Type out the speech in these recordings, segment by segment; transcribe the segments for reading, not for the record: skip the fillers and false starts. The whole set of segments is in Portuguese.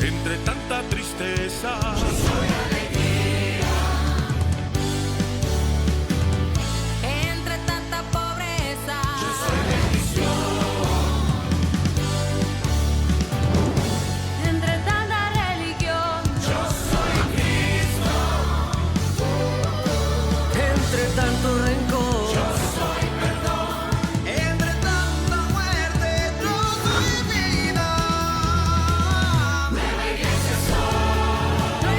Entre tanta tristeza, Yo soy alegría. Entre tanta pobreza, Yo soy bendición. entre tanta religión, Yo soy Cristo. Entre tanto rencor, Yo soy perdón. entre tanta muerte, yo soy vida. Nueva iglesia soy.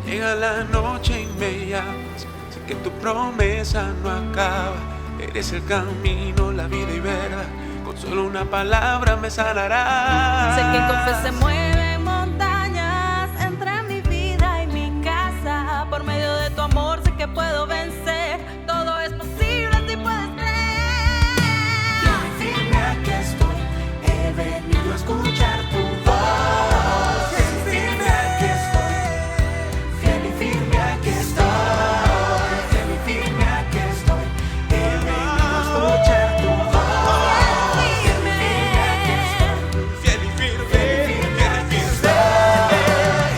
Llega la noche y me llamas, sé que tu promesa no acaba. Eres el camino, la vida y verdad, con solo una palabra me sanarás. Sé que con fe se mueven montañas entre mi vida y mi casa. Por medio de tu amor sé que puedo vencer. Todo es posible si puedes creer. Fiel y firme aquí estoy, he venido a escuchar tu voz. Fiel y firme aquí estoy, fiel y firme aquí estoy, fiel y firme aquí estoy, he venido a escuchar tu voz. Fiel y firme aquí estoy, Fiel y firme, fiel y firme.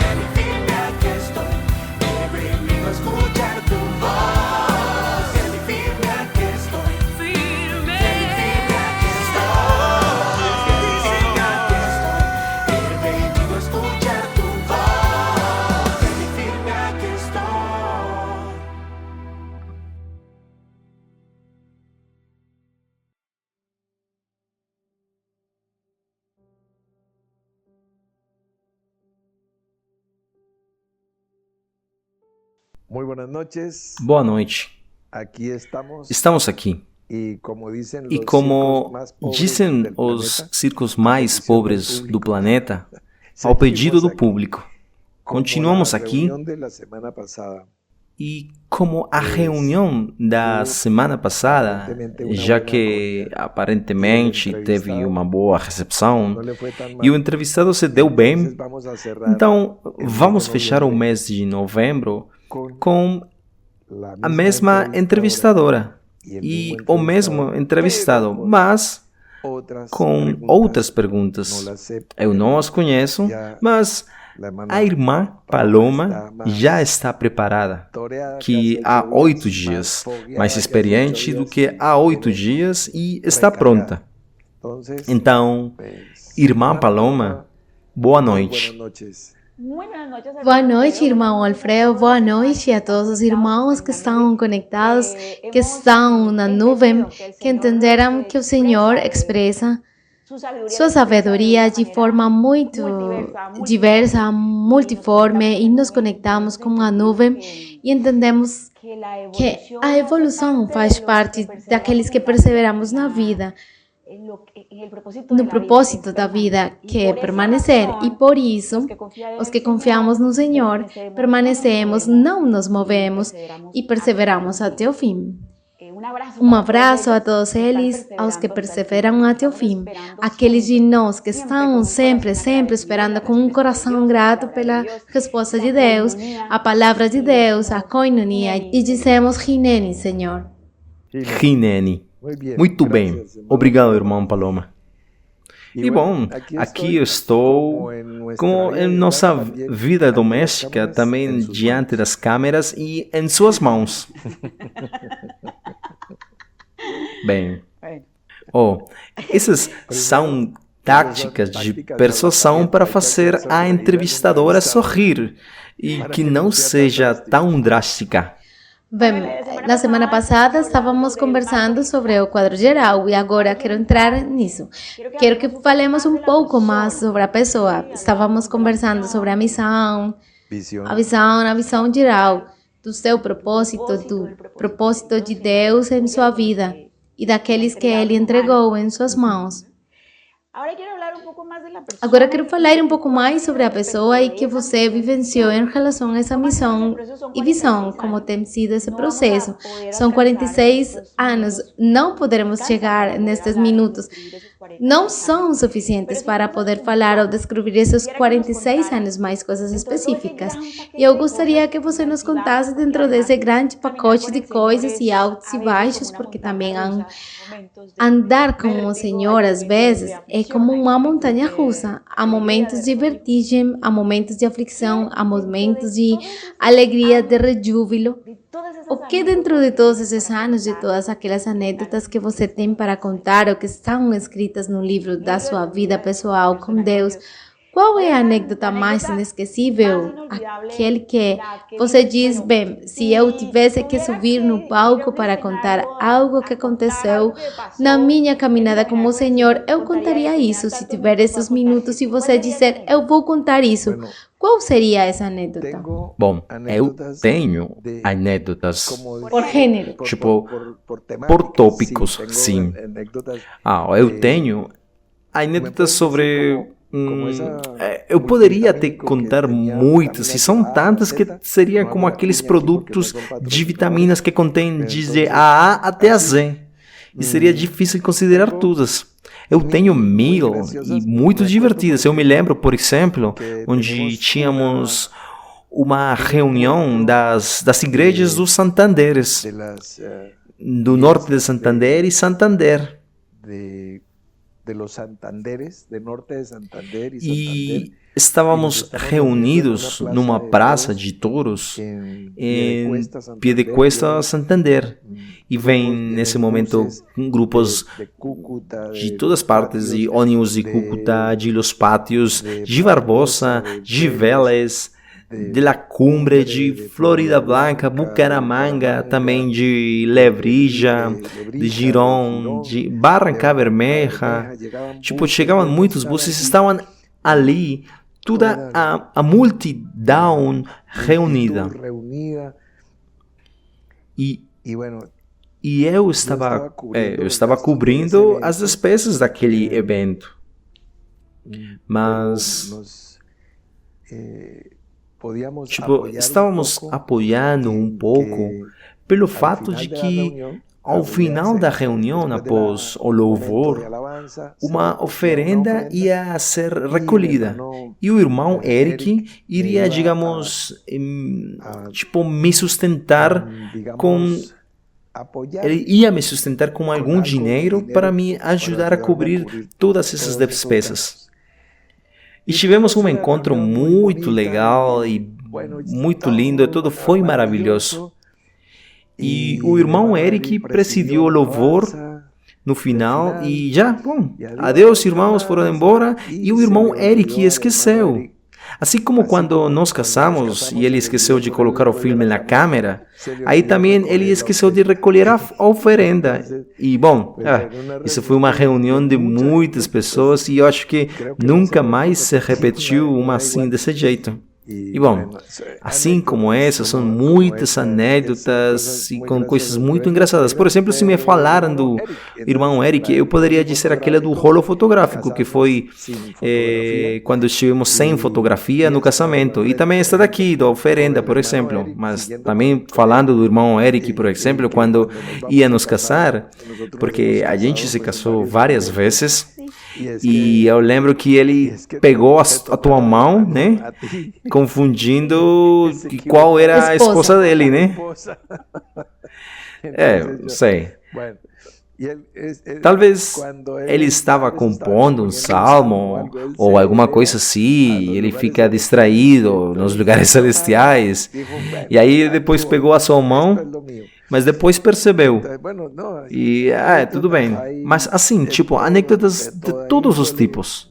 fiel y firme aquí estoy, he venido a escuchar tu voz. Fiel y firme aquí estoy, Firme. fiel y firme aquí estoy, fiel y firme aquí estoy, he venido a escuchar tu voz. Fiel y firme aquí estoy. Muy buenas noches. Boa noite. Aquí estamos. Estamos aqui. Y como dicen E los como círculos más pobres dizem del os planeta, círculos mais petición del pobres do público. planeta, ao seguimos pedido do aquí. público, Como continuamos la aqui reunión de la semana pasada. e como a reunião da semana passada, já que aparentemente teve uma boa recepção No le fue tan mal. e o entrevistado se deu Entonces bem, vamos a cerrar então el mes vamos de fechar o noviembre mês de novembro con com la a mesma entrevistadora y el e mismo o mesmo entrevistado, pero con mas otras com preguntas. outras No perguntas. las sé, Eu não as conheço, Já mas la hermana a irmã Paloma está más já está preparada, toreada que hace há 8 más dias, fogueada mais que hace experiente 8 do días, que há 8 tiene dias e está recargada. pronta. Entonces, Então, pues, irmã hermana Paloma, boa muy noite. buenas noches. Boa noite, irmão Alfredo. Boa noite a todos os irmãos que estão conectados, que estão na nuvem, que entenderam que o Senhor expressa sua sabedoria de forma muito diversa, multiforme, e nos conectamos com a nuvem e entendemos que a evolução faz parte daqueles que perseveramos na vida, no propósito da vida, que é permanecer. E por isso, os que confiamos no Senhor, permanecemos, não nos movemos e perseveramos até o fim. Um abraço a todos eles, aos que perseveram até o fim, aqueles de nós que estão sempre esperando com um coração grato pela resposta de Deus, a palavra de Deus, a coinonia, e dizemos Hineni, Senhor. Rinene. Muy bien, Muito bem. gracias, hermano. Obrigado, irmão Paloma. Y E bueno, bom, aqui eu estou como em nossa vida doméstica, também diante das câmeras e em suas mãos. Bem, essas são táticas de persuasão para fazer a entrevistadora sorrir e que não seja tão drástica. Bem, na semana passada estávamos conversando sobre o quadro geral e agora quero entrar nisso. Quero que falemos um pouco mais sobre a pessoa. Estávamos conversando sobre a missão, visión. a visão geral do seu propósito, do propósito de Deus em sua vida e daqueles que Ele entregou em suas mãos. Agora quero falar um pouco mais sobre a pessoa e que você vivenciou em relação a essa missão e visão, como tem sido esse processo. São 46 anos, não poderemos chegar nestes minutos. Não são suficientes para poder falar ou descrever esses 46 anos mais coisas específicas. E eu gostaria que você nos contasse dentro desse grande pacote de coisas e altos e baixos, porque também andar com o Senhor às vezes é como uma montanha russa. Há momentos de vertigem, há momentos de aflição, há momentos de alegria, de rejúbilo. O que dentro de todos esses anos, de todas aquelas anedotas que você tem para contar ou que estão escritas no livro da sua vida pessoal com Deus, Qual é a anedota mais inesquecível? Aquele que você diz, bem, se eu tivesse que subir no palco para contar algo que aconteceu na minha caminhada com o Senhor, eu contaria isso. Se tiver esses minutos e você disser, eu vou contar isso, qual seria essa anedota? Bom, eu tenho anedotas, Por gênero. tipo, por tópicos, sim. Eu tenho anedotas sobre... eu poderia te contar muitas, e são tantas que seriam como aqueles produtos de vitaminas que contêm desde a A até a Z. E seria difícil considerar todas. Eu tenho mil e muito divertidas. Eu me lembro, por exemplo, onde tínhamos uma reunião das igrejas dos Santanderes, do norte de Santander e Santander. E estávamos reunidos numa praça de touros em Piedecuesta, Santander. E vem nesse momento grupos de todas partes, de ônibus de Cúcuta, de Los Pátios, de Barbosa, de Vélez, de La Cumbre, de Florida Blanca, Bucaramanga, também de Lebrija, de Girón, de Barranca Bermeja. Tipo, chegavam muitos buses, estavam ali, toda a multidão reunida. E eu estava cobrindo as despesas daquele evento. Mas... estávamos apoiando um pouco pelo fato de que, ao final da reunião, após o louvor, uma oferenda ia ser recolhida. E o irmão Eric iria, digamos, me sustentar com... Ele ia me sustentar com algum dinheiro para me ajudar a cobrir todas essas despesas. E tivemos um encontro muito legal e muito lindo, tudo foi maravilhoso. E o irmão Eric presidiu o louvor no final e adeus irmãos, foram embora e o irmão Eric esqueceu. Assim como quando nós casamos e ele esqueceu de colocar o filme na câmera, aí também ele esqueceu de recolher a oferenda. E isso foi uma reunião de muitas pessoas e eu acho que nunca mais se repetiu uma assim desse jeito. E assim como essa, são muitas anedotas e com coisas muito engraçadas. Por exemplo, se me falaram do irmão Eric, eu poderia dizer aquela do rolo fotográfico, que foi quando estivemos sem fotografia no casamento. E também esta daqui, da oferenda, por exemplo. Mas também falando do irmão Eric, por exemplo, quando ia nos casar, porque a gente se casou várias vezes. E eu lembro que ele pegou a tua mão, né? Confundindo qual era a esposa dele, né? Não sei. Talvez ele estava compondo um salmo ou alguma coisa assim, e ele fica distraído nos lugares celestiais. E aí depois pegou a sua mão, mas depois percebeu. E tudo bem. Mas assim, anedotas de todos os tipos.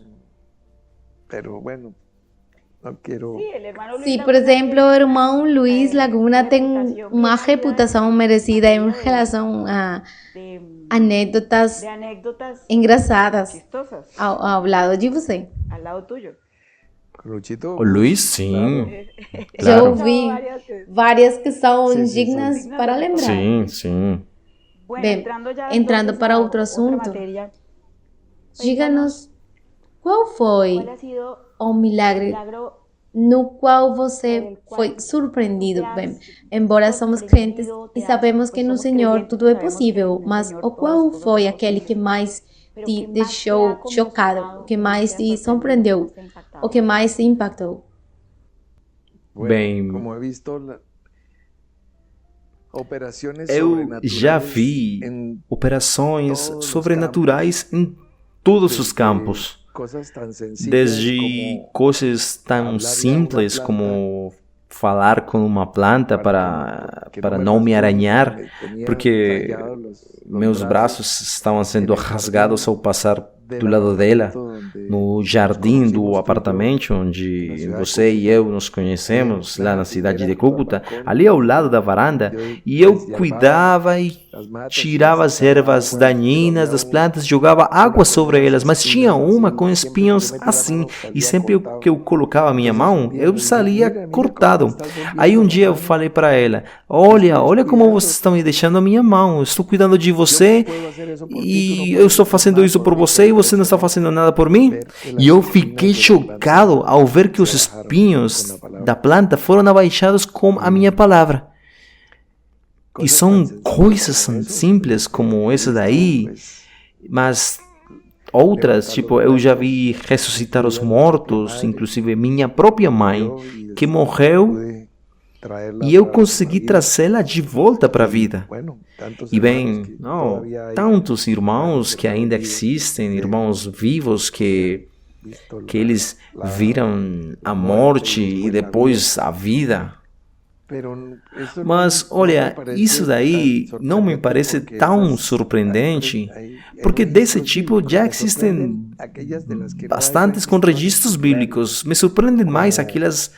Sim, por exemplo, o irmão Luiz Laguna tem uma reputação merecida em relação a anedotas engraçadas ao lado de você. O Luiz, sim. Já ouvi várias que são dignas para lembrar. Sim. Bem, entrando para outro assunto, diga-nos qual foi o milagre no qual você foi surpreendido. Bem, embora somos crentes e sabemos que no Senhor tudo é possível, mas o qual foi aquele que mais te deixou chocado, o que mais te surpreendeu, o que mais te impactou? Bem, eu já vi operações sobrenaturais em todos os campos. Desde coisas tão simples como falar com uma planta para não me arranhar, porque meus braços estavam sendo rasgados ao passar do lado dela, no jardim do apartamento onde você e eu nos conhecemos, lá na cidade de Cúcuta, ali ao lado da varanda, e eu cuidava e tirava as ervas daninhas das plantas, jogava água sobre elas, mas tinha uma com espinhos assim, e sempre que eu colocava a minha mão, eu saía cortado. Aí um dia eu falei para ela, olha como vocês estão me deixando a minha mão, eu estou cuidando de você, e eu estou fazendo isso por você, e você não está fazendo nada por mim? E eu fiquei chocado ao ver que os espinhos da planta foram abaixados com a minha palavra. E são coisas simples como essa daí, mas outras, tipo, eu já vi ressuscitar os mortos, inclusive minha própria mãe, que morreu, e eu consegui trazê-la de volta para a vida. E bem, tantos irmãos que ainda existem, irmãos vivos que eles viram a morte e depois a vida. Mas, olha, isso daí não me parece tão surpreendente, porque desse tipo já existem bastantes com registros bíblicos. Me surpreendem mais aquelas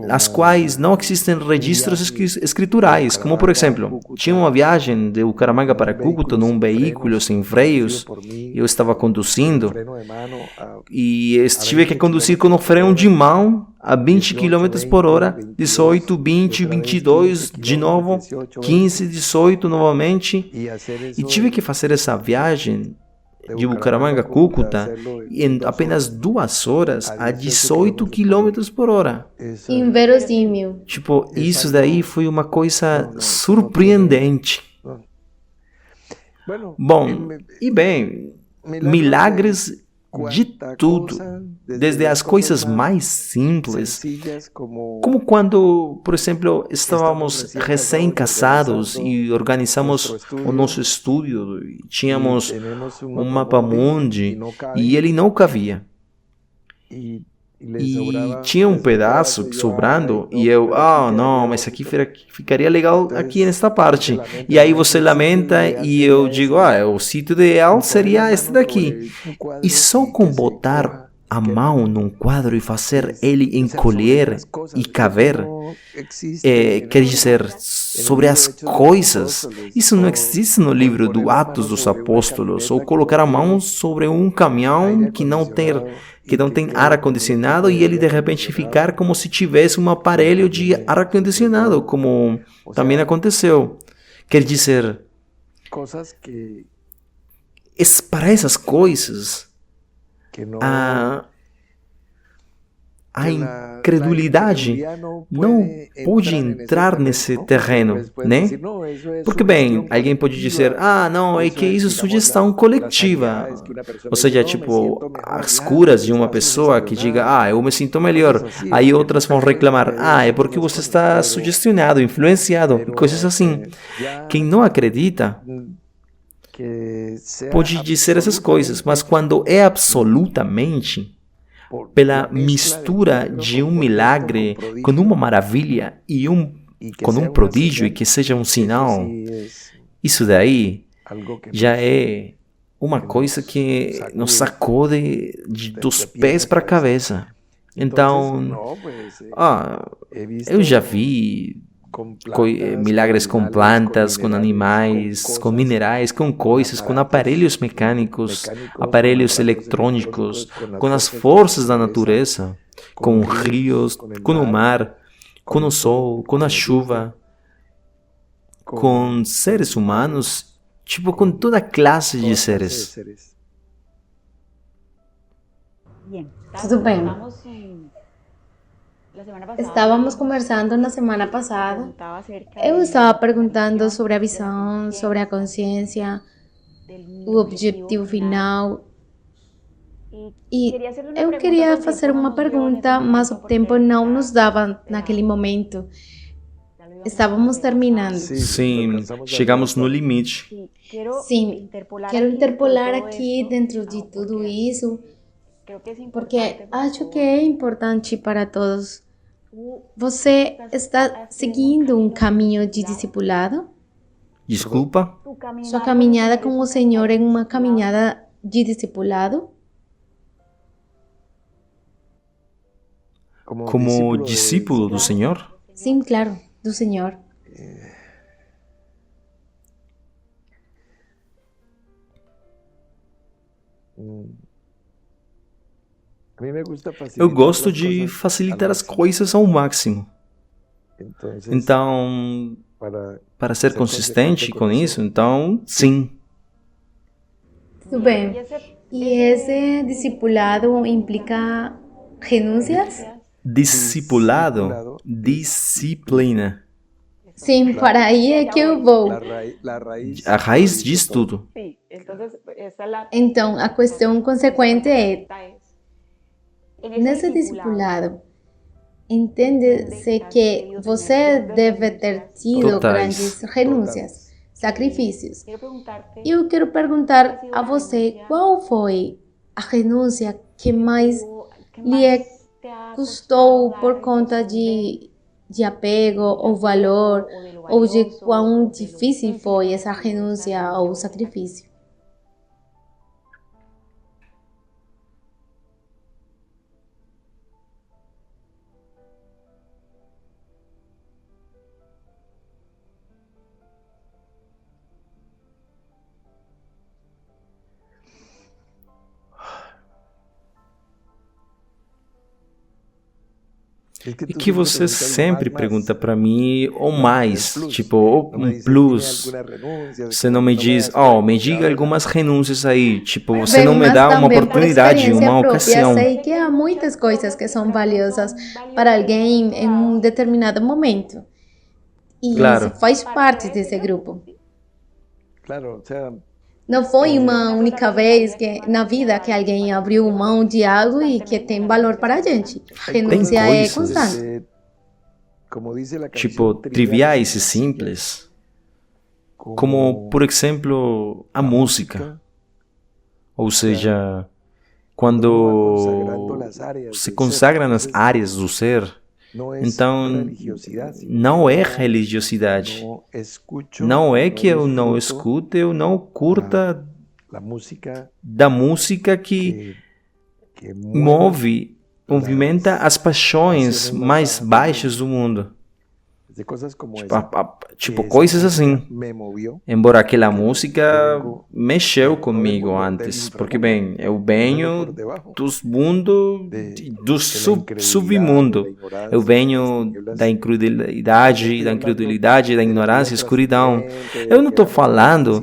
as quais não existem registros escriturais, como por exemplo, tinha uma viagem de Bucaramanga para Cúcuta num veículo sem freios, eu estava conduzindo e tive que conduzir com o freio de mão a 20 km por hora, 18, 20, 22, de novo, 15, 18 novamente, e tive que fazer essa viagem de Bucaramanga a Cúcuta em apenas 2 horas a 18 km por hora. Inverossímil. Tipo, isso daí foi uma coisa surpreendente. Bom, e bem, milagres de tudo, desde as coisas mais simples, como quando, por exemplo, estávamos recém-casados e organizamos o nosso estúdio, tínhamos um mapa mundi e ele não cabia. E tinha um pedaço sobrando e eu, não, mas aqui ficaria legal aqui nesta parte. E aí você lamenta e eu digo, o sítio ideal seria este daqui. E só com botar a mão num quadro e fazer ele encolher e caber, quer dizer, sobre as coisas. Isso não existe no livro do Atos dos Apóstolos, ou colocar a mão sobre um caminhão que não tem ar-condicionado e ele de repente ficar como se tivesse um aparelho de ar-condicionado, como também aconteceu. Quer dizer, para essas coisas, a incredulidade não pode entrar nesse terreno, né? Porque, bem, alguém pode dizer, não, é que isso é sugestão coletiva. Ou seja, tipo, as curas de uma pessoa que diga, eu me sinto melhor. Aí outras vão reclamar, é porque você está sugestionado, influenciado, e coisas assim. Quem não acredita pode dizer essas coisas, mas quando é absolutamente pela mistura de um milagre com uma maravilha e com um prodígio e que seja um sinal, isso daí já é uma coisa que nos sacode dos pés para a cabeça. Então, eu já vi milagres com plantas, com animais, com minerais, com coisas, com aparelhos mecânicos, aparelhos eletrônicos, com as forças da natureza, com rios, com o mar, com o sol, com a chuva, com seres humanos, tipo com toda classe de seres. Tudo bem. Estávamos conversando na semana passada. Eu estava perguntando sobre a visão, sobre a consciência, o objetivo final. E eu queria fazer uma pergunta, mas o tempo não nos dava naquele momento. Estávamos terminando. Sim, chegamos no limite. Sim, quero interpolar aqui dentro de tudo isso, porque acho que é importante para todos. Você está seguindo um caminho de discipulado? Desculpa? Sua caminhada com o Senhor é uma caminhada de discipulado? Como discípulo do Senhor? Sim, claro, do Senhor. Eu gosto de facilitar as coisas ao máximo. Então, para ser consistente com isso, então, sim. Tudo bem. E esse discipulado implica renúncias? Discipulado, disciplina. Sim, para aí é que eu vou. A raiz diz tudo. Então, a questão consequente é, nesse discipulado, entende-se que você deve ter tido Totais. grandes renúncias, sacrifícios. E eu quero perguntar a você, qual foi a renúncia que mais lhe custou por conta de apego ou valor, ou de quão difícil foi essa renúncia ou sacrifício? E que você sempre pergunta para mim, ou mais, tipo, um plus. Você não me diz, me diga algumas renúncias aí. Tipo, você não me dá uma oportunidade, uma ocasião. Sei que há muitas coisas que são valiosas para alguém em um determinado momento. E Claro. isso faz parte desse grupo. Claro, o sea, Não foi uma única vez que, na vida que alguém abriu mão de algo e que tem valor para a gente. A renúncia é coisas. constante. Tipo, triviais e simples. Como, por exemplo, a música. Ou seja, quando se consagra nas áreas do ser, então não é religiosidade. Não é que eu não escute, eu não curta da música que movimenta as paixões mais baixas do mundo. Tipo, coisas assim. Embora aquela música mexeu comigo antes, porque, bem, eu venho dos mundos, do submundo. Eu venho da incredulidade, da ignorância, escuridão. Eu não estou falando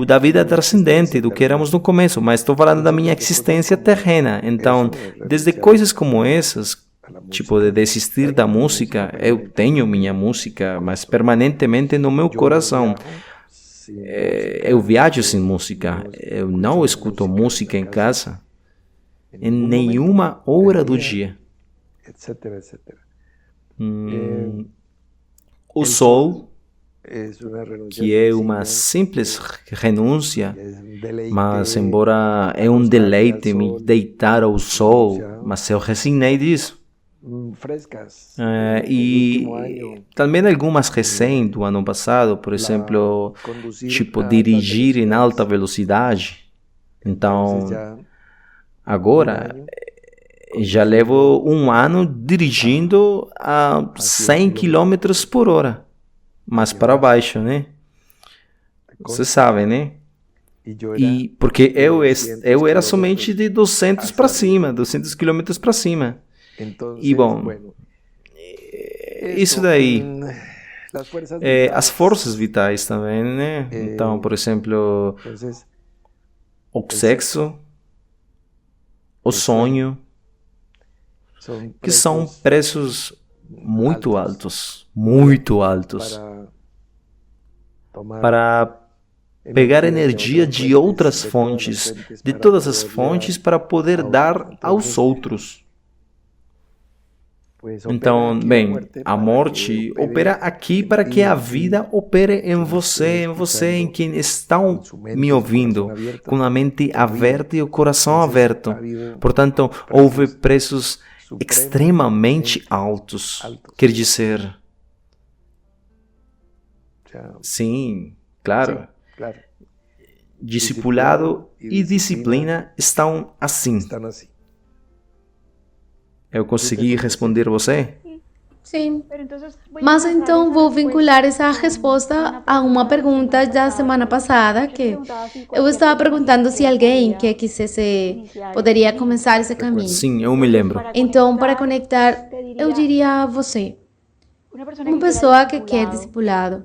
da vida transcendente, do que éramos no começo, mas estou falando da minha existência terrena. Então, desde coisas como essas, tipo, de desistir da música, eu tenho minha música, mas permanentemente no meu coração. Eu viajo sem música, eu não escuto música em casa, em nenhuma hora do dia. O sol, que é uma simples renúncia, mas embora é um deleite me deitar ao sol, mas eu resignei disso. E também algumas recém do ano passado, por exemplo, tipo dirigir em alta velocidade. Então, agora já levo um ano dirigindo a 100 km por hora, mas para baixo, né? Você sabe, né? E porque eu era somente de 200 para cima, 200 km para cima. E bom, isso daí, as forças vitais também, né? Então, por exemplo, o sexo, o sonho, que são preços muito altos para pegar energia de outras fontes, de todas as fontes, para poder dar aos outros. Então, bem, a morte opera aqui para que a vida opere em você, em quem estão me ouvindo, com a mente aberta e o coração aberto. Portanto, houve preços extremamente altos. Quer dizer, sim, claro. discipulado e disciplina estão assim. Eu consegui responder você? Sim. Mas então vou vincular essa resposta a uma pergunta da semana passada, que eu estava perguntando se alguém que quisesse poderia começar esse caminho. Sim, eu me lembro. Então, para conectar, eu diria a você, uma pessoa que quer discipulado,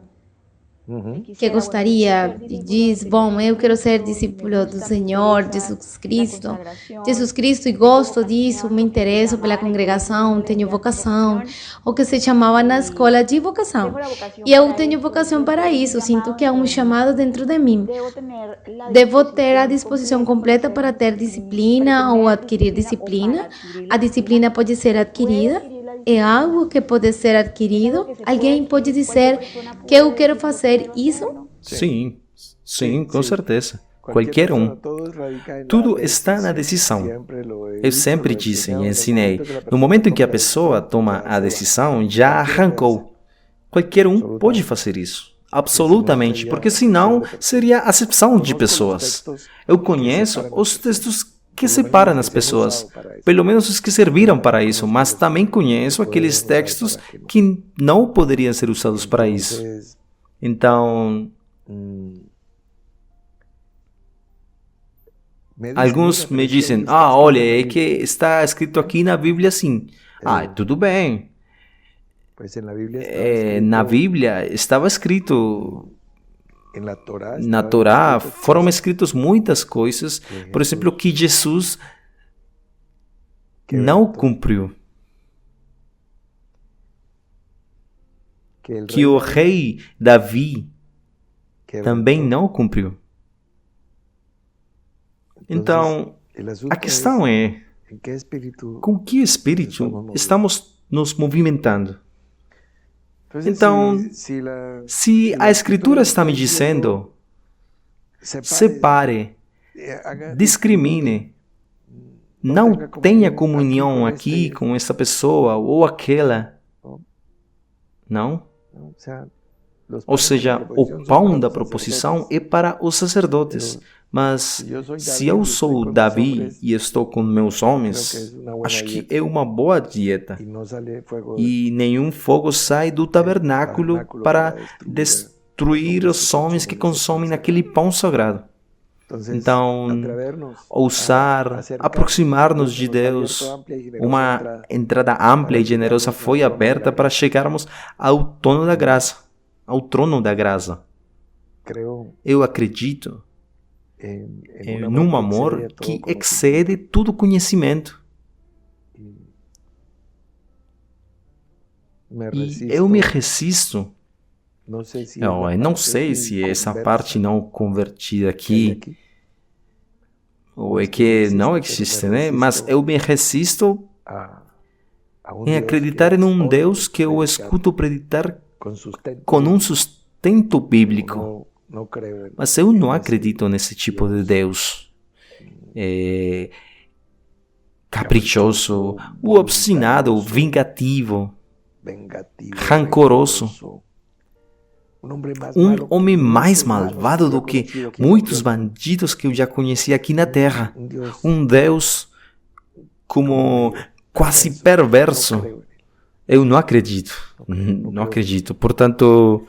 que gostaria e diz, bom, eu quero ser discípulo do Senhor Jesus Cristo, e gosto disso, me interesso pela congregação, tenho vocação, o que se chamava na escola de vocação. E eu tenho vocação para isso, sinto que há um chamado dentro de mim. Devo ter a disposição completa para ter disciplina ou adquirir disciplina. A disciplina pode ser adquirida. É algo que pode ser adquirido? Alguém pode dizer que eu quero fazer isso? Sim, sim, com certeza. Qualquer um. Tudo está na decisão. Eu sempre disse e ensinei, no momento em que a pessoa toma a decisão, já arrancou. Qualquer um pode fazer isso. Absolutamente, porque senão seria acepção de pessoas. Eu conheço os textos que separam as pessoas, pelo menos os que serviram para isso, mas também conheço aqueles textos que não poderiam ser usados para isso. Então, alguns me dizem, olha, é que está escrito aqui na Bíblia assim. Tudo bem. Na Bíblia estava escrito... Na Torá foram escritas muitas coisas, por exemplo, que Jesus não cumpriu. Que o rei Davi também não cumpriu. Então, a questão é, com que espírito estamos nos movimentando? Então, se a Escritura está me dizendo, separe, discrimine, não tenha comunhão aqui com essa pessoa ou aquela, não? Ou seja, o pão da proposição é para os sacerdotes. Mas se eu sou Davi e estou com meus homens, acho que é uma boa dieta. E nenhum fogo sai do tabernáculo para destruir os homens que consomem aquele pão sagrado. Então, ousar, aproximar-nos de Deus, uma entrada ampla e generosa foi aberta para chegarmos ao trono da graça. Eu acredito num amor que excede todo conhecimento. E eu me resisto. Eu não sei se essa parte não convertida aqui, ou é que não existe, né? Mas eu me resisto em acreditar em um Deus que eu escuto predicar com um sustento bíblico. Mas eu não acredito nesse tipo de Deus caprichoso, o obstinado, vingativo, rancoroso. Um homem mais malvado do que muitos bandidos que eu já conheci aqui na Terra. Um Deus como quase perverso. Eu não acredito. Não acredito. Portanto,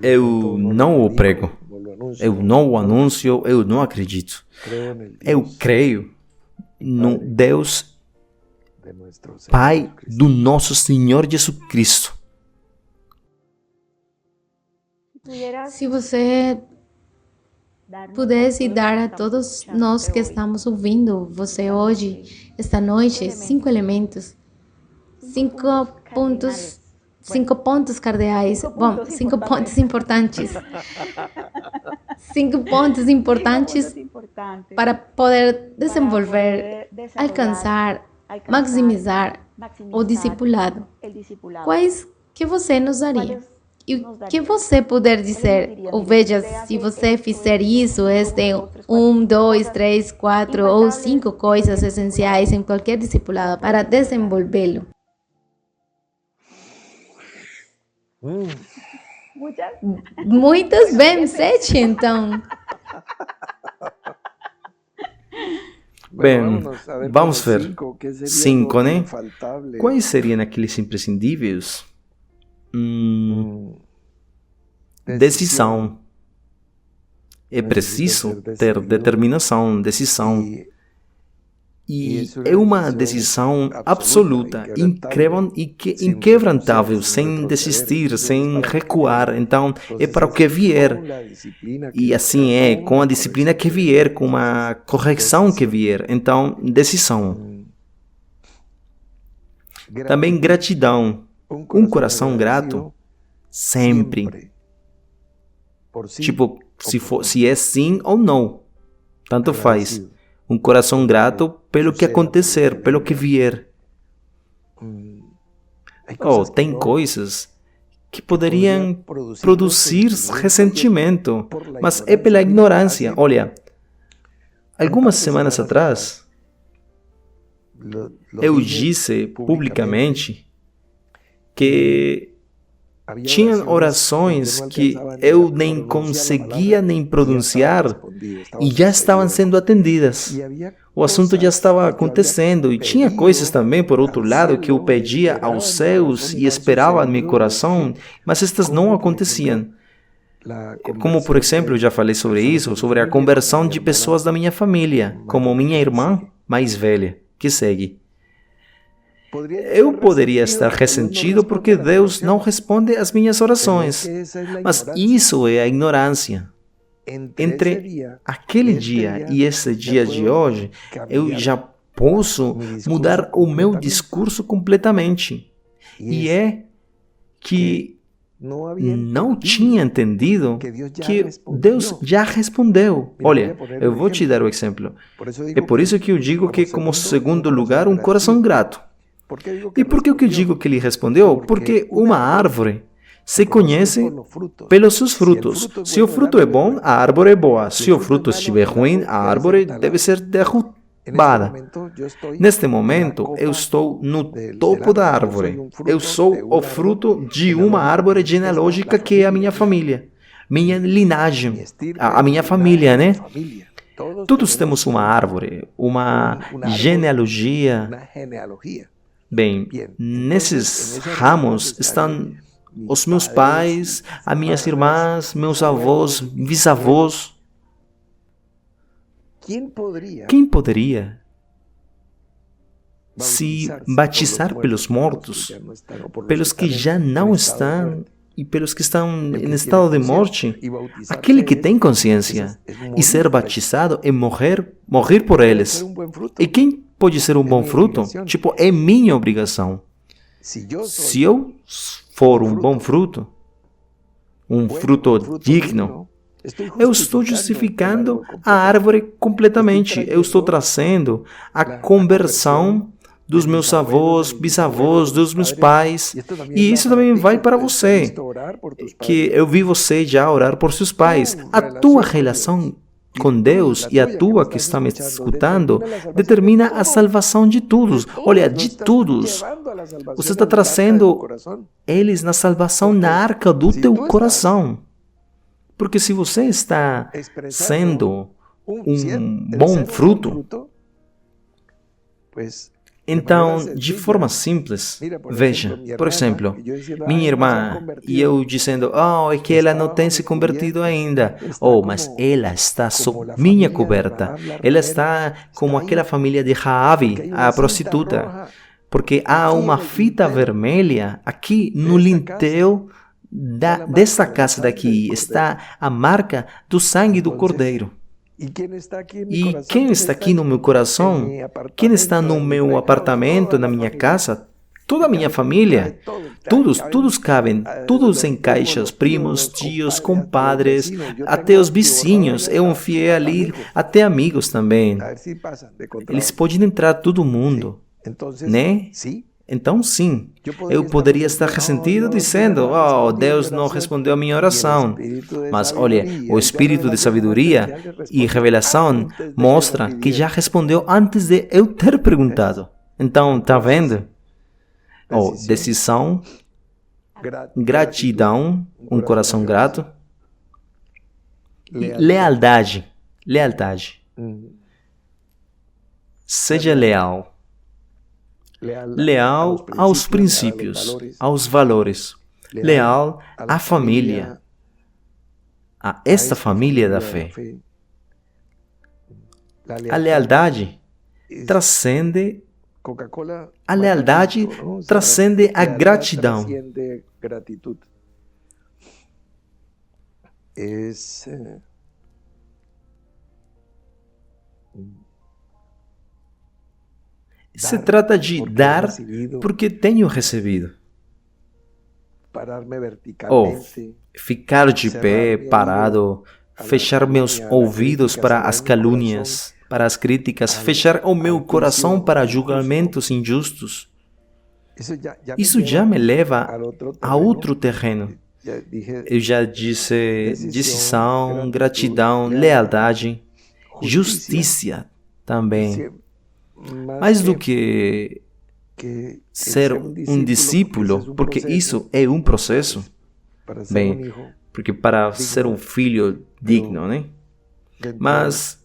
eu não o prego. Eu não o anuncio. Eu não acredito. Eu creio no Deus Pai do nosso Senhor Jesus Cristo. Se você pudesse dar a todos nós que estamos ouvindo você hoje, esta noite, 5 elementos, 5 pontos cardeais, 5 pontos importantes. 5 pontos importantes para poder desenvolver, alcançar, maximizar o discipulado. Quais que você nos daria? E o que você puder dizer, ou veja, se você fizer isso, 1, 2, 3, 4 ou 5 coisas essenciais em qualquer discipulado para desenvolvê-lo. Muitas bem, 7 então. Bem, vamos ver. 5, né? Quais seriam aqueles imprescindíveis? Decisão. É preciso ter determinação, decisão. E é uma decisão absoluta, inquebrantável, sem desistir, sem recuar. Então, é para o que vier. E assim é, com a disciplina que vier, com a correção que vier. Então, decisão. Também gratidão. Um coração grato, sempre. Tipo, se é sim ou não, tanto faz. Um coração grato pelo que acontecer, pelo que vier. Tem coisas que poderiam produzir ressentimento, mas é pela ignorância. Olha, algumas semanas atrás, eu disse publicamente que tinham orações que eu nem conseguia nem pronunciar e já estavam sendo atendidas. O assunto já estava acontecendo e tinha coisas também, por outro lado, que eu pedia aos céus e esperava no meu coração, mas estas não aconteciam. Como, por exemplo, eu já falei sobre isso, sobre a conversão de pessoas da minha família, como minha irmã mais velha, que segue. Eu poderia estar ressentido porque Deus não responde às minhas orações, mas isso é a ignorância. Entre aquele dia e esse dia de hoje, eu já posso mudar o meu discurso completamente. E é que não tinha entendido que Deus já respondeu. Olha, eu vou te dar o exemplo. É por isso que eu digo que, como segundo lugar, um coração grato. E por que eu digo que ele respondeu? Porque uma árvore se conhece pelos seus frutos. Se o fruto é bom, a árvore é boa. Se o fruto estiver ruim, a árvore deve ser derrubada. Neste momento, eu estou no topo da árvore. Eu sou o fruto de uma árvore genealógica que é a minha família, minha linhagem, a minha família, né? Todos temos uma árvore, uma genealogia. Bem, nesses ramos estão os meus pais, as minhas irmãs, meus avós, bisavós. Quem poderia se batizar pelos mortos, pelos que já não estão e pelos que estão em estado de morte? Aquele que tem consciência e ser batizado é morrer por eles. E quem pode ser um bom fruto? Tipo, é minha obrigação. Se eu for um bom fruto, um fruto digno, eu estou justificando a árvore completamente. Eu estou trazendo a conversão dos meus avós, bisavós, dos meus pais. E isso também vai para você, que eu vi você já orar por seus pais. A tua relação com Deus e a tua que está me escutando determina a salvação de todos. Olha, de todos. Você está trazendo eles na salvação na arca do teu coração. Porque se você está sendo um bom fruto, então, de forma simples, veja, por exemplo, minha irmã e eu dizendo, é que ela não tem se convertido ainda. Mas ela está sob minha coberta. Ela está como aquela família de Raabe, a prostituta. Porque há uma fita vermelha aqui no lintel dessa casa daqui. Está a marca do sangue do Cordeiro. E quem está aqui no meu coração? Quem está no meu apartamento, na minha casa? Toda a minha família. Todos cabem, todos em caixas, primos, tios, compadres, até os vizinhos. Eu enfiei ali, até amigos também. Eles podem entrar todo mundo, né? Então, sim, eu poderia estar ressentido dizendo, Deus não respondeu a minha oração. Mas, olha, o espírito de sabedoria e revelação mostra que já respondeu antes de eu ter perguntado. Então, está vendo? Decisão, gratidão, um coração grato, e lealdade, lealdade. Seja leal. Leal aos princípios, aos valores. Leal à família, a esta família da fé. A lealdade transcende a gratidão. Se trata de dar porque tenho recebido. Ou ficar de pé, parado, fechar meus ouvidos para as calúnias, para as críticas, fechar o meu coração para julgamentos injustos. Isso já me leva a outro terreno. Eu já disse decisão, gratidão, lealdade, justiça também. Mais do que ser um discípulo, porque isso é um processo. Bem, porque para ser um filho digno, né? Mas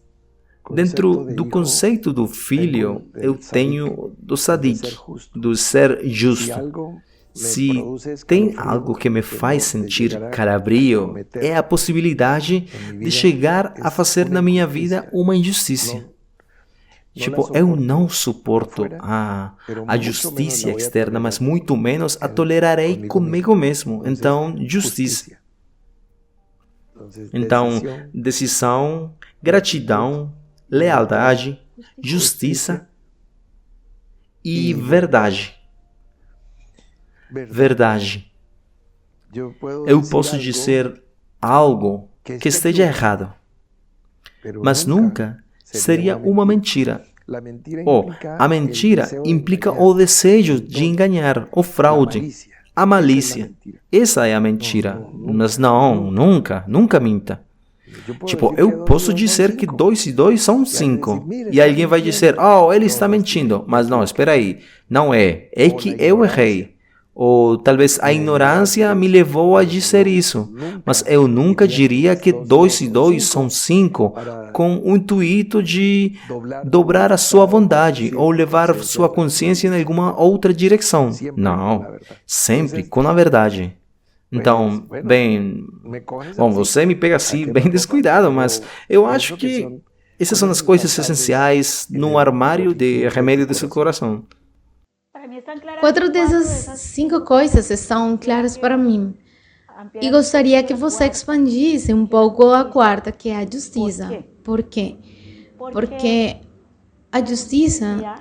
dentro do conceito do filho, eu tenho do sadik, do ser justo. Se tem algo que me faz sentir calabrio, é a possibilidade de chegar a fazer na minha vida uma injustiça. Tipo, eu não suporto a justiça externa, mas muito menos a tolerarei comigo mesmo. Então, justiça. Então, decisão, gratidão, lealdade, justiça e verdade. Verdade. Eu posso dizer algo que esteja errado, mas nunca seria uma mentira. Ou a mentira implica o desejo de enganar, o fraude, a malícia. Essa é a mentira. Mas não, nunca minta. Tipo, eu posso dizer que 2 e 2 são 5. E alguém vai dizer, oh, ele está mentindo. Mas não, espera aí. Não é. É que eu errei. Ou talvez a ignorância me levou a dizer isso. Mas eu nunca diria que 2 e 2 são 5 com o intuito de dobrar a sua vontade ou levar sua consciência em alguma outra direção. Não, sempre com a verdade. Então, bem, bom, você me pega assim bem descuidado, mas eu acho que essas são as coisas essenciais no armário de remédio do seu coração. 4 dessas 5 coisas estão claras para mim. E gostaria que você expandisse um pouco a quarta, que é a justiça. Por quê? Porque a justiça,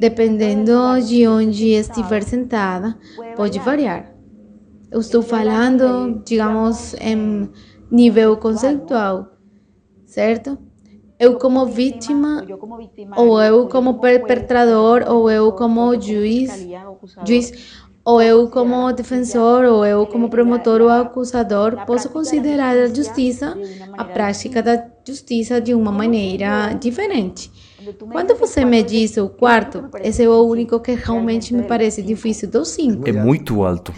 dependendo de onde estiver sentada, pode variar. Eu estou falando, digamos, em nível conceitual, certo? Eu como vítima, ou eu como perpetrador, ou eu como juiz, ou eu como defensor, ou eu como promotor ou acusador, posso considerar a justiça, a prática da justiça de uma maneira diferente. Quando você me diz o quarto, esse é o único que realmente me parece difícil dos 5. É muito alto.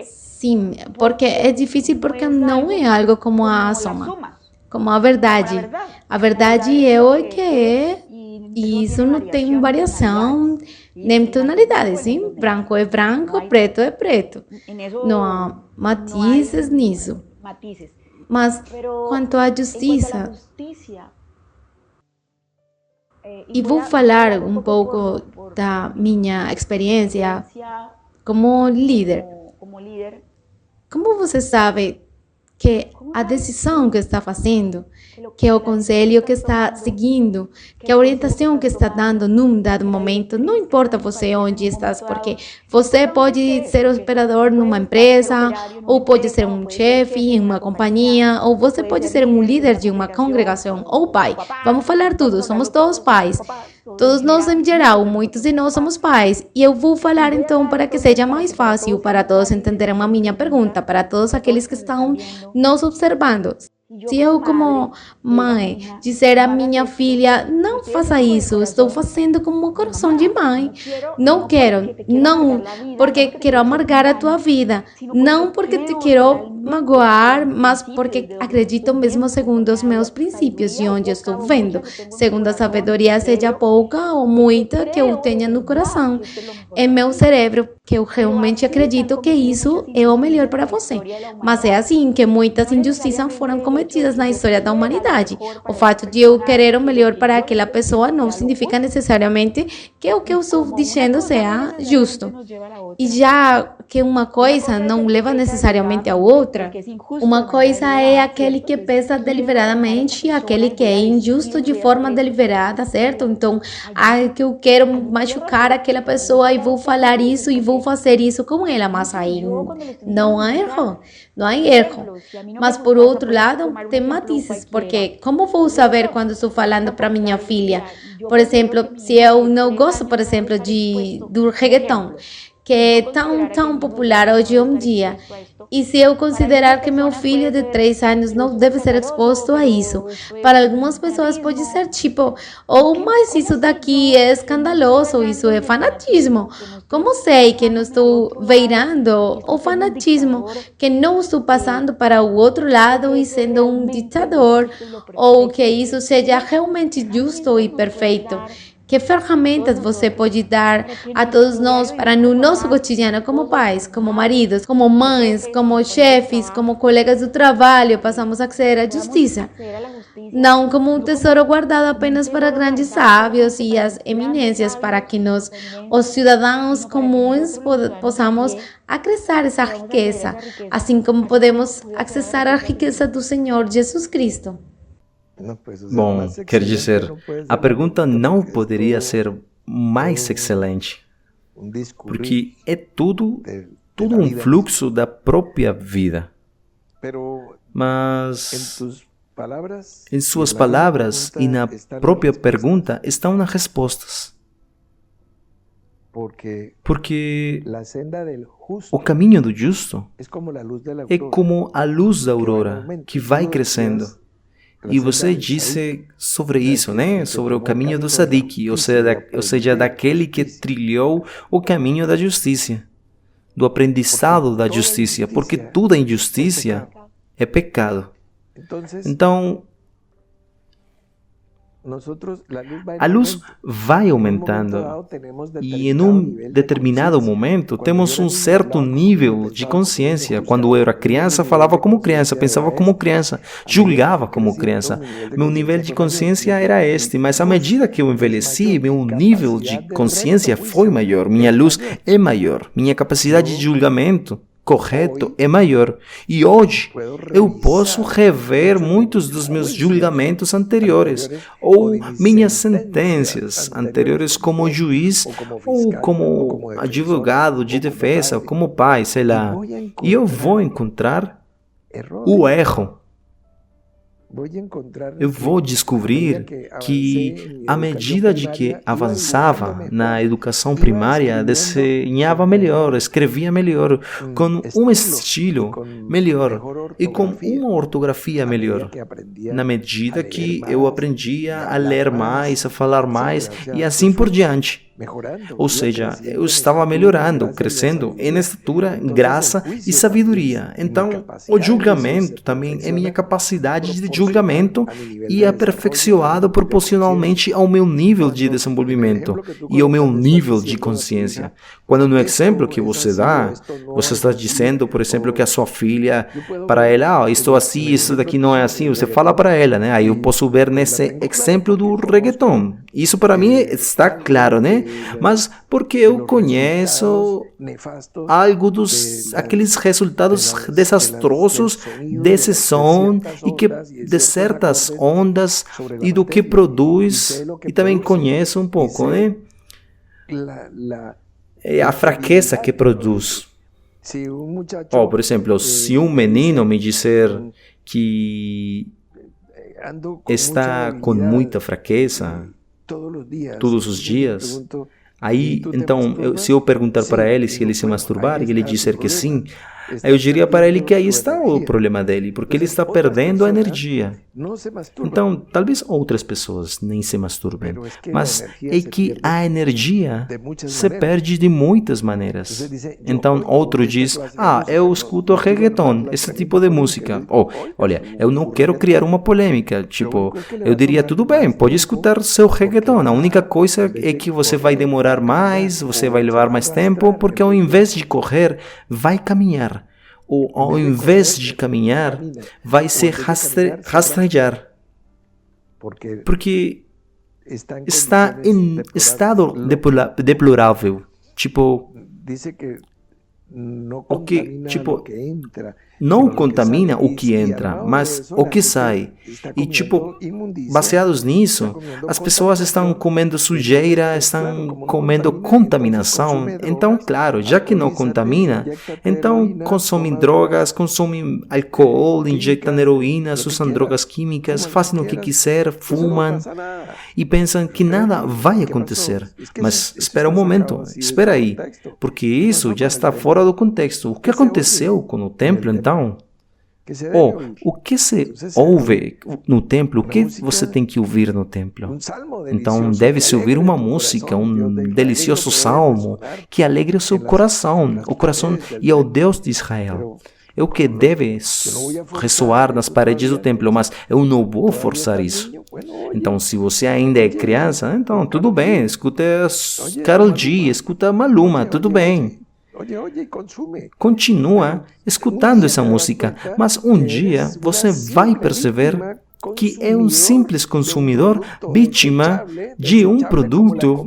Sim, porque é difícil porque não é algo como a soma. Como a verdade. A verdade é o que é, e isso não tem variação nem tonalidade, sim? Branco é branco, preto é preto. Não há matizes nisso. Mas quanto à justiça, e vou falar um pouco da minha experiência como líder. Como você sabe que a decisão que está fazendo, que o conselho que está seguindo, que a orientação que está dando num dado momento, não importa você onde estás, porque você pode ser operador numa empresa, ou pode ser um chefe em uma companhia, ou você pode ser um líder de uma congregação, ou pai. Vamos falar tudo, somos todos pais. Todos nós em geral, muitos de nós somos pais. E eu vou falar então para que seja mais fácil para todos entenderem a minha pergunta, para todos aqueles que estão nos observando. Se eu, como mãe, disser à minha filha, não faça isso, estou fazendo com o coração de mãe. Não quero, não porque quero amargar a tua vida, não porque te quero magoar, mas porque acredito mesmo segundo os meus princípios de onde estou vendo, segundo a sabedoria, seja pouca ou muita que eu tenha no coração, em meu cérebro, que eu realmente acredito que isso é o melhor para você. Mas é assim que muitas injustiças foram cometidas na história da humanidade. O fato de eu querer o melhor para aquela pessoa não significa necessariamente que o que eu estou dizendo seja justo. E já que uma coisa não leva necessariamente a outra, uma coisa é aquele que pensa deliberadamente e aquele que é injusto de forma deliberada, certo? Então, que eu quero machucar aquela pessoa e vou falar isso e vou fazer isso com ela, mas aí não há erro, não há erro. Mas por outro lado, tem matizes, porque como vou saber quando estou falando para minha filha? Por exemplo, se eu não gosto, por exemplo, do reggaeton, que é tão popular hoje em dia. E se eu considerar que meu filho de 3 anos não deve ser exposto a isso, para algumas pessoas pode ser tipo, mas isso daqui é escandaloso, isso é fanatismo. Como sei que não estou virando o fanatismo, que não estou passando para o outro lado e sendo um ditador, ou que isso seja realmente justo e perfeito? Que ferramentas você pode dar a todos nós para no nosso cotidiano, como pais, como maridos, como mães, como chefes, como colegas do trabalho, passamos a ser a justiça? Não como um tesouro guardado apenas para grandes sábios e as eminências, para que nós, os cidadãos comuns, possamos acessar essa riqueza, assim como podemos acessar a riqueza do Senhor Jesus Cristo. Bom, quer dizer, a pergunta não poderia ser mais excelente, porque é tudo um fluxo da própria vida. Mas em suas palavras e na própria pergunta estão as respostas. Porque o caminho do justo é como a luz da aurora, que vai crescendo. E você disse sobre isso, né? Sobre o caminho do Sadiq, ou seja, daquele que trilhou o caminho da justiça, do aprendizado da justiça, porque toda injustiça é pecado. Então, a luz vai aumentando e em um determinado momento temos um certo nível de consciência. Quando eu era criança, falava como criança, pensava como criança, julgava como criança. Meu nível de consciência era este, mas à medida que eu envelheci, meu nível de consciência foi maior, minha luz é maior, minha capacidade de julgamento correto é maior. E hoje eu posso rever muitos dos meus julgamentos anteriores ou minhas sentenças anteriores como juiz ou como advogado de defesa, como pai, sei lá. E eu vou encontrar o erro. Eu vou descobrir que, à medida de que avançava na educação primária, desenhava melhor, escrevia melhor, com um estilo melhor e com uma ortografia melhor. Na medida que eu aprendia a ler mais, a falar mais e assim por diante. Ou seja, eu estava melhorando, crescendo em estatura, graça e sabedoria. Então, o julgamento também é minha capacidade de julgamento e é aperfeiçoado proporcionalmente ao meu nível de desenvolvimento e ao meu nível de consciência. Quando no exemplo que você dá, você está dizendo, por exemplo, que a sua filha, para ela, estou assim, isso daqui não é assim, você fala para ela, né? Aí eu posso ver nesse exemplo do reggaeton. Isso para mim está claro, né? Mas porque eu conheço algo aqueles resultados desastrosos desse som e que de certas ondas e do que produz e também conheço um pouco, né? É a fraqueza que produz. Por exemplo, se um menino me disser que está com muita fraqueza todos os dias, aí, então, se eu perguntar para ele se ele se masturbar e ele disser que sim, Aí eu diria para ele que aí está o problema dele, porque ele está perdendo a energia. Então, talvez outras pessoas nem se masturbem, mas é que a energia se perde de muitas maneiras. Então, outro diz, eu escuto reggaeton, esse tipo de música. Olha, eu não quero criar uma polêmica, tipo, eu diria, tudo bem, pode escutar seu reggaeton, a única coisa é que você vai demorar mais, você vai levar mais tempo, porque ao invés de correr, vai caminhar. Ou ao invés de caminhar, vai se rastrejar. Porque está em estado deplorável. Tipo, o que, tipo, não contamina o que entra, mas o que sai. E, tipo, baseados nisso, as pessoas estão comendo sujeira, estão comendo contaminação. Então, claro, já que não contamina, então consomem drogas, consomem álcool, injetam heroína, usam drogas químicas, fazem o que quiser, fumam e pensam que nada vai acontecer. Mas espera um momento, espera aí, porque isso já está fora do contexto. O que aconteceu com o templo, então? O que se ouve no templo? O que você tem que ouvir no templo? Então, deve-se ouvir uma música, um delicioso salmo que alegre o seu coração e ao Deus de Israel. É o que deve ressoar nas paredes do templo, mas eu não vou forçar isso. Então, se você ainda é criança, então tudo bem, escuta Karol G, escuta Maluma, tudo bem. Continua escutando essa música, mas um dia você vai perceber que é um simples consumidor vítima de um produto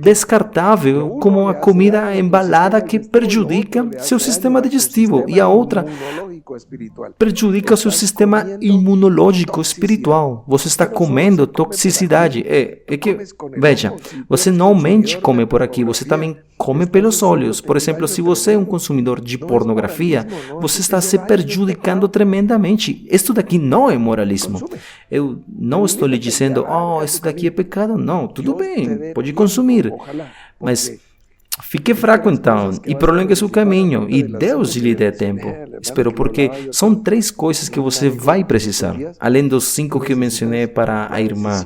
descartável, como a comida embalada que prejudica seu sistema digestivo e a outra prejudica seu sistema imunológico espiritual. Você está comendo toxicidade. É que, veja, você não mente come por aqui, você também come pelos olhos. Por exemplo, se você é um consumidor de pornografia, você está se prejudicando tremendamente. Isto daqui não é moralismo. Eu não estou lhe dizendo, isso daqui é pecado. Não, tudo bem, pode consumir. Mas fique fraco então e prolongue seu caminho e Deus lhe dê tempo. Espero, porque são 3 coisas que você vai precisar, além dos 5 que eu mencionei para a irmã.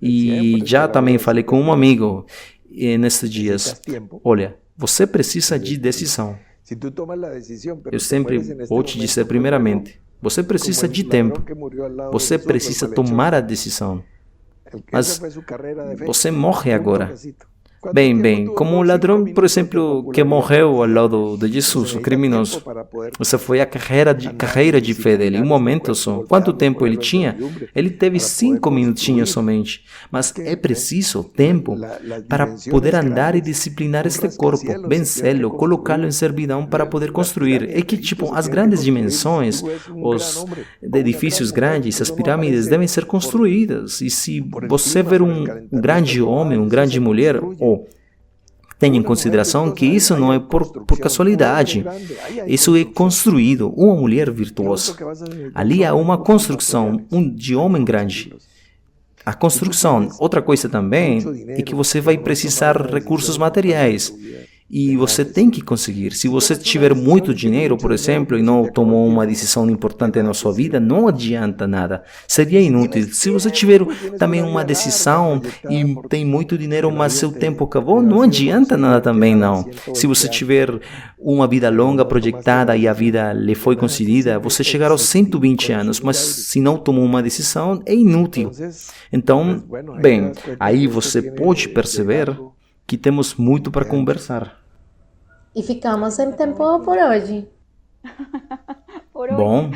E já também falei com um amigo nestes dias. Olha, você precisa de decisão. Eu sempre vou te dizer primeiramente, você precisa de tempo. Você precisa tomar a decisão. Mas você morre agora. Bem, como o ladrão, por exemplo, que morreu ao lado de Jesus, o criminoso. Essa foi a carreira de fé dele, um momento só. Quanto tempo ele tinha? Ele teve 5 minutinhos somente. Mas é preciso tempo para poder andar e disciplinar este corpo, vencê-lo, colocá-lo em servidão para poder construir. É que, tipo, as grandes dimensões, os edifícios grandes, as pirâmides devem ser construídas. E se você ver um grande homem, uma grande mulher, tenha em consideração que isso não é por casualidade. Isso é construído. Uma mulher virtuosa. Ali há uma construção de homem grande. A construção. Outra coisa também é que você vai precisar de recursos materiais. E você tem que conseguir. Se você tiver muito dinheiro, por exemplo, e não tomou uma decisão importante na sua vida, não adianta nada. Seria inútil. Se você tiver também uma decisão e tem muito dinheiro, mas seu tempo acabou, não adianta nada também, não. Se você tiver uma vida longa projetada e a vida lhe foi concedida, você chegará aos 120 anos, mas se não tomou uma decisão, é inútil. Então, bem, aí você pode perceber que temos muito para conversar. E ficamos sem tempo por hoje. Bom,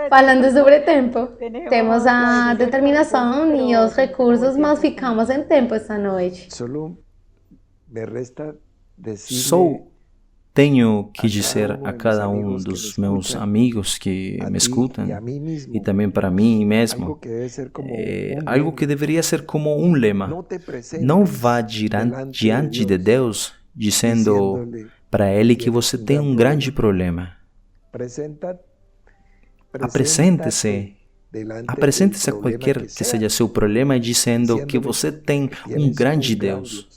Falando sobre tempo, temos a determinação e os recursos, mas ficamos sem tempo esta noite. só tenho que dizer a cada um dos meus amigos que me escutam, e também para mim mesmo, algo que deveria ser como um lema. Não vá diante de Deus dizendo para Ele que você tem um grande problema. Apresente-se a qualquer que seja seu problema dizendo que você tem um grande Deus.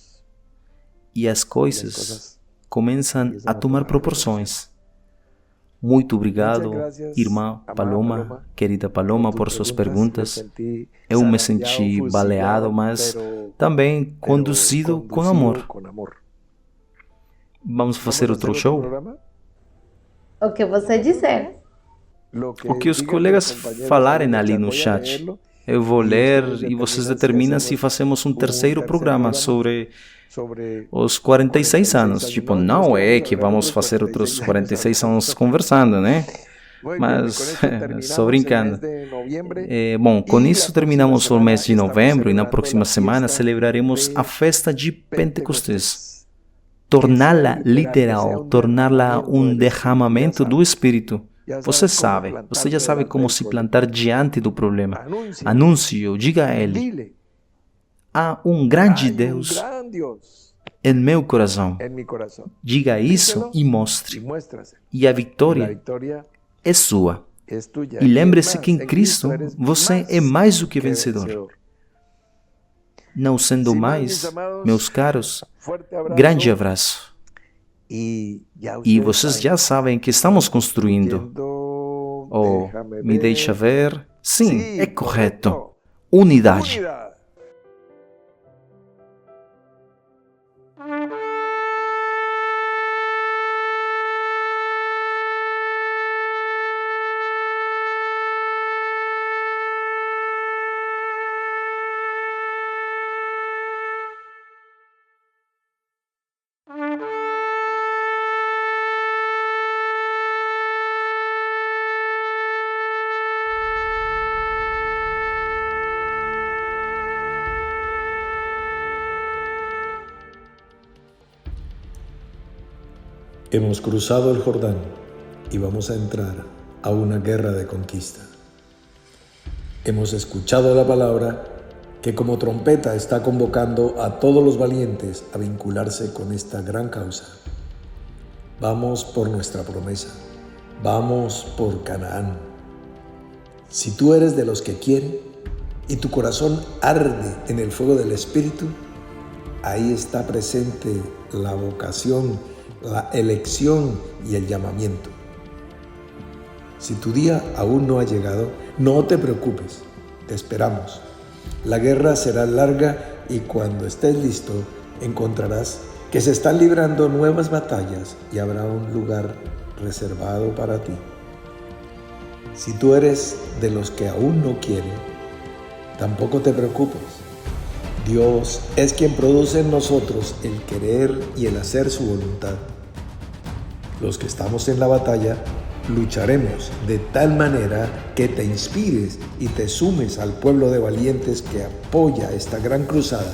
e as coisas começam a tomar proporções. Muito obrigado, irmã Paloma, querida Paloma, por suas perguntas. Eu me senti baleado, mas também conduzido com amor. Vamos fazer outro show? O que você disser. O que os colegas falarem ali no chat, eu vou ler e vocês determinam se fazemos um terceiro programa sobre os 46 anos. Tipo, não é que vamos fazer outros 46 anos conversando, né? Mas, só brincando. Bom, com isso terminamos o mês de novembro e na próxima semana celebraremos a festa de Pentecostes. Torná-la literal, torná-la um derramamento do Espírito. Você já sabe como se plantar diante do problema. Anúncio, diga a ele. Há um grande Deus em meu coração. Diga isso e mostre. E a vitória é sua. E lembre-se que em Cristo você é mais do que vencedor. Não sendo mais, meus caros, grande abraço. E vocês já sabem que estamos construindo. Oh, me deixa ver. Sim, é correto. Unidade. Hemos cruzado el Jordán y vamos a entrar a una guerra de conquista. Hemos escuchado la palabra que como trompeta está convocando a todos los valientes a vincularse con esta gran causa. Vamos por nuestra promesa. Vamos por Canaán. Si tú eres de los que quiere y tu corazón arde en el fuego del Espíritu, ahí está presente la vocación, la elección y el llamamiento. Si tu día aún no ha llegado, no te preocupes, te esperamos. La guerra será larga y cuando estés listo encontrarás que se están librando nuevas batallas y habrá un lugar reservado para ti. Si tú eres de los que aún no quiere, tampoco te preocupes. Dios es quien produce en nosotros el querer y el hacer su voluntad. Los que estamos en la batalla lucharemos de tal manera que te inspires y te sumes al pueblo de valientes que apoya esta gran cruzada.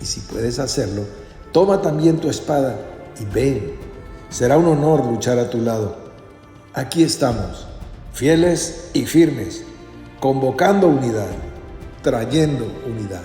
Y si puedes hacerlo, toma también tu espada y ven. Será un honor luchar a tu lado. Aquí estamos, fieles y firmes, convocando unidad, trayendo unidad.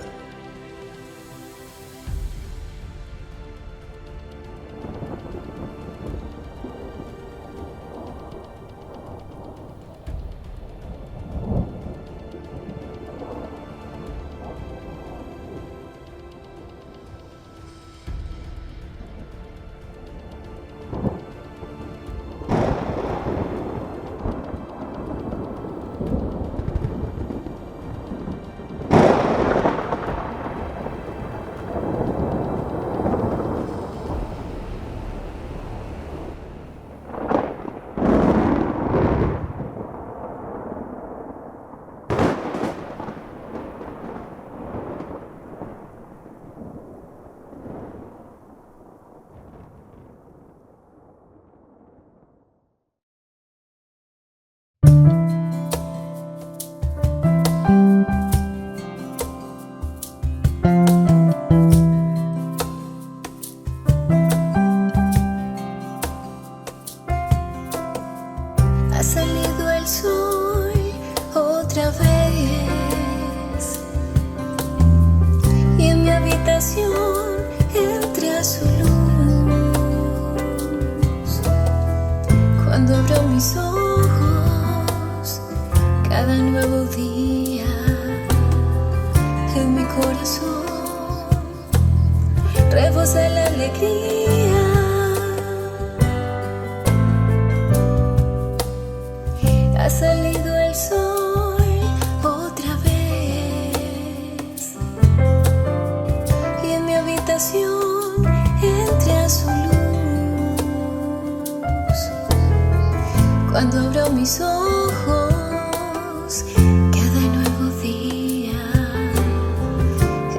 Ha salido el sol otra vez y en mi habitación entra su luz. Cuando abro mis ojos, cada nuevo día en mi corazón rebosa la alegría. Ha salido el sol otra vez y en mi habitación entra su luz. Cuando abro mis ojos, cada nuevo día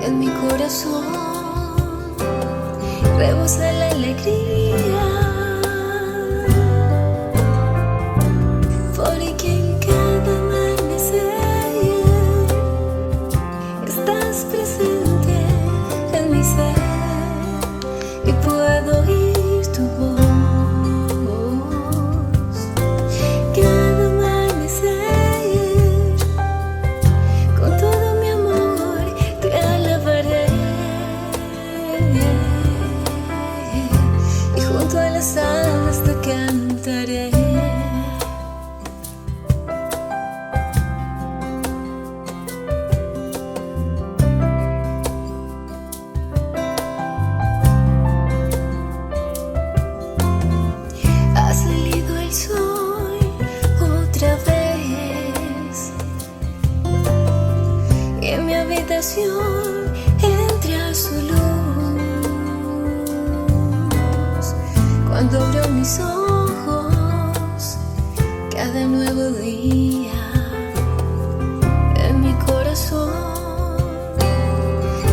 en mi corazón rebosa la alegría. Porque en cada amanecer estás presente en mi ser y puedo oír tu voz. Cada amanecer, con todo mi amor te alabaré y junto a las alas te cantaré. Ha salido el sol otra vez y en mi habitación entra su luz. Cuando abro mis ojos, cada nuevo día en mi corazón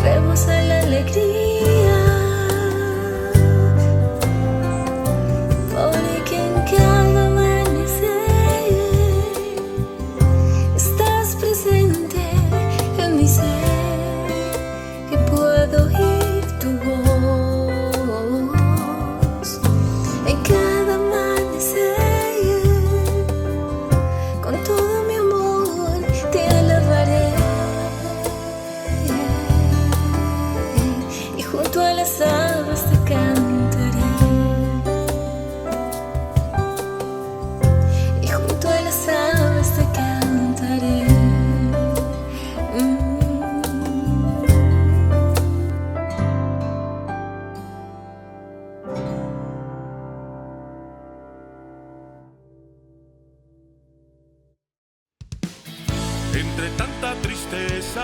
rebosa la alegría. Porque en cada amanecer estás presente en mi ser y puedo oír tu voz. En cada amanecer, con todo mi amor te alabaré y junto a las aves te cantaré. Y junto a las aves te cantaré. Entre tanta tristeza